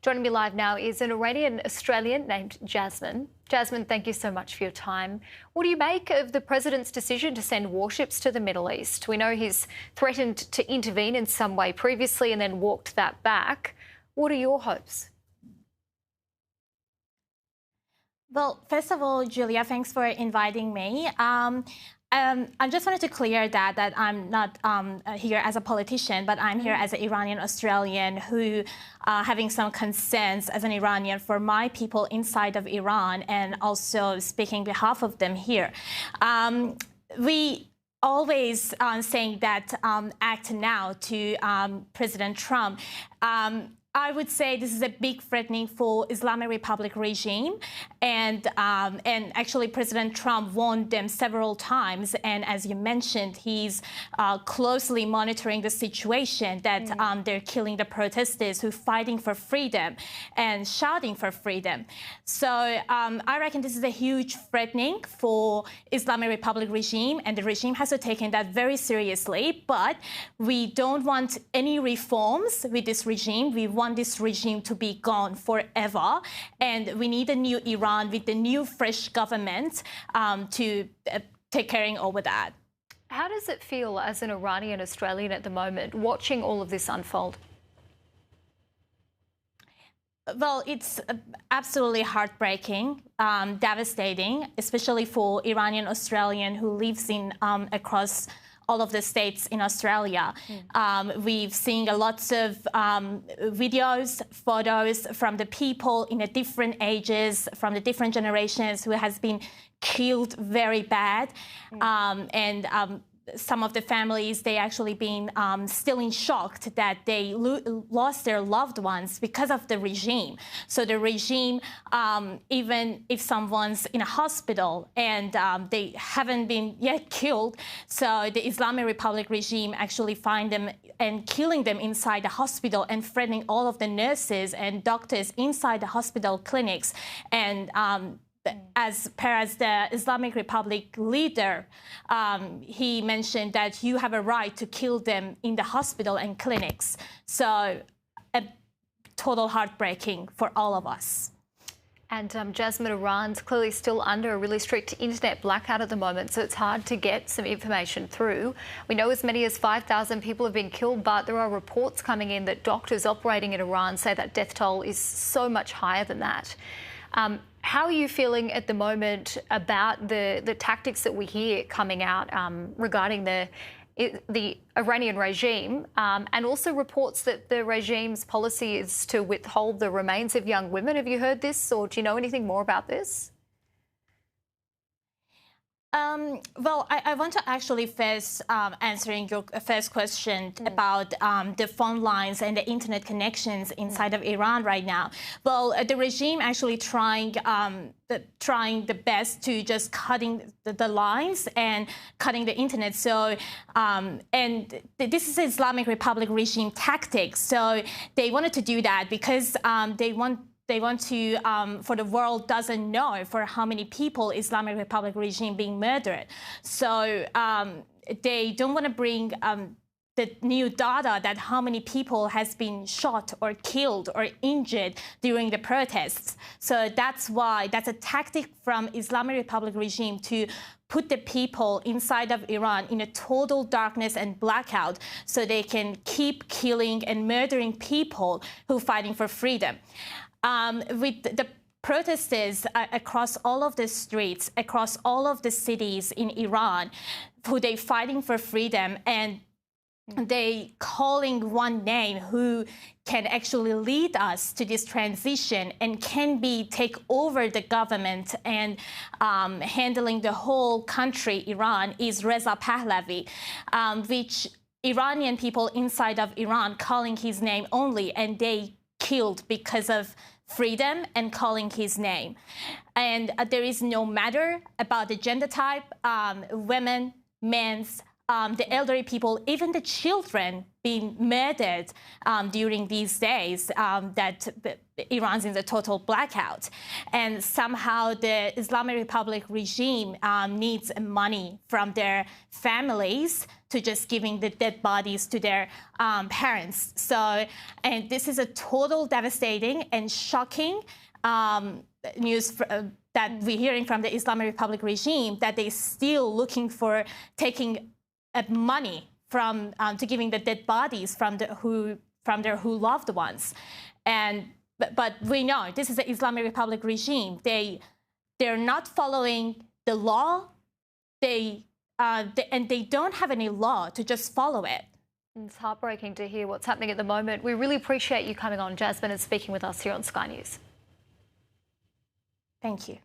Joining me live now is an Iranian-Australian named Jasmine. Jasmine, thank you so much for your time. What do you make of the president's decision to send warships to the Middle East? We know he's threatened to intervene in some way previously and then walked that back. What are your hopes? Well, first of all, Julia, thanks for inviting me. I just wanted to clear that I'm not here as a politician, but I'm here as an Iranian-Australian who having some concerns as an Iranian for my people inside of Iran and also speaking on behalf of them here. We always saying that act now to President Trump. I would say this is a big threatening for Islamic Republic regime, and actually President Trump warned them several times. And as you mentioned, he's closely monitoring the situation that they're killing the protesters who are fighting for freedom and shouting for freedom. So I reckon this is a huge threatening for Islamic Republic regime, and the regime has to take that very seriously. But we don't want any reforms with this regime. We want this regime to be gone forever, and we need a new Iran with the new fresh government to take care over that. How does it feel as an Iranian-Australian at the moment, watching all of this unfold? Well, it's absolutely heartbreaking, devastating, especially for Iranian-Australian who lives in across all of the states in Australia. We've seen lots of videos, photos from the people in the different ages, from the different generations who has been killed very bad. Some of the families, they actually been still in shock that they lost their loved ones because of the regime. So the regime, even if someone's in a hospital and they haven't been yet killed, so the Islamic Republic regime actually find them and killing them inside the hospital and threatening all of the nurses and doctors inside the hospital clinics. And as per as the Islamic Republic leader, he mentioned that you have a right to kill them in the hospital and clinics. So a total heartbreaking for all of us. And Jasmine, Iran's clearly still under a really strict internet blackout at the moment, so it's hard to get some information through. We know as many as 5,000 people have been killed, but there are reports coming in that doctors operating in Iran say that death toll is so much higher than that. How are you feeling at the moment about the tactics that we hear coming out regarding the Iranian regime, and also reports that the regime's policy is to withhold the remains of young women? Have you heard this, or do you know anything more about this? Well, I want to actually first answering your first question about the phone lines and the internet connections inside of Iran right now. Well, the regime actually trying the best to just cutting the lines and cutting the internet. So, and this is Islamic Republic regime tactics. So they wanted to do that because they want to, for the world doesn't know for how many people Islamic Republic regime being murdered. So they don't want to bring the new data that how many people has been shot or killed or injured during the protests. So that's why that's a tactic from Islamic Republic regime to put the people inside of Iran in a total darkness and blackout so they can keep killing and murdering people who are fighting for freedom. With the protesters across all of the streets, across all of the cities in Iran, who they fighting for freedom, and they calling one name who can actually lead us to this transition and can be take over the government and handling the whole country, Iran, is Reza Pahlavi, which Iranian people inside of Iran calling his name only, and they killed because of freedom and calling his name. And there is no matter about the gender type, women, men's, the elderly people, even the children being murdered during these days that Iran's in the total blackout. And somehow the Islamic Republic regime needs money from their families to just giving the dead bodies to their parents. So, and this is a total devastating and shocking news that we're hearing from the Islamic Republic regime, that they're still looking for taking money from to giving the dead bodies from their loved ones. But we know this is the Islamic Republic regime. They're not following the law. And they don't have any law to just follow it. It's heartbreaking to hear what's happening at the moment. We really appreciate you coming on, Jasmine, and speaking with us here on Sky News. Thank you.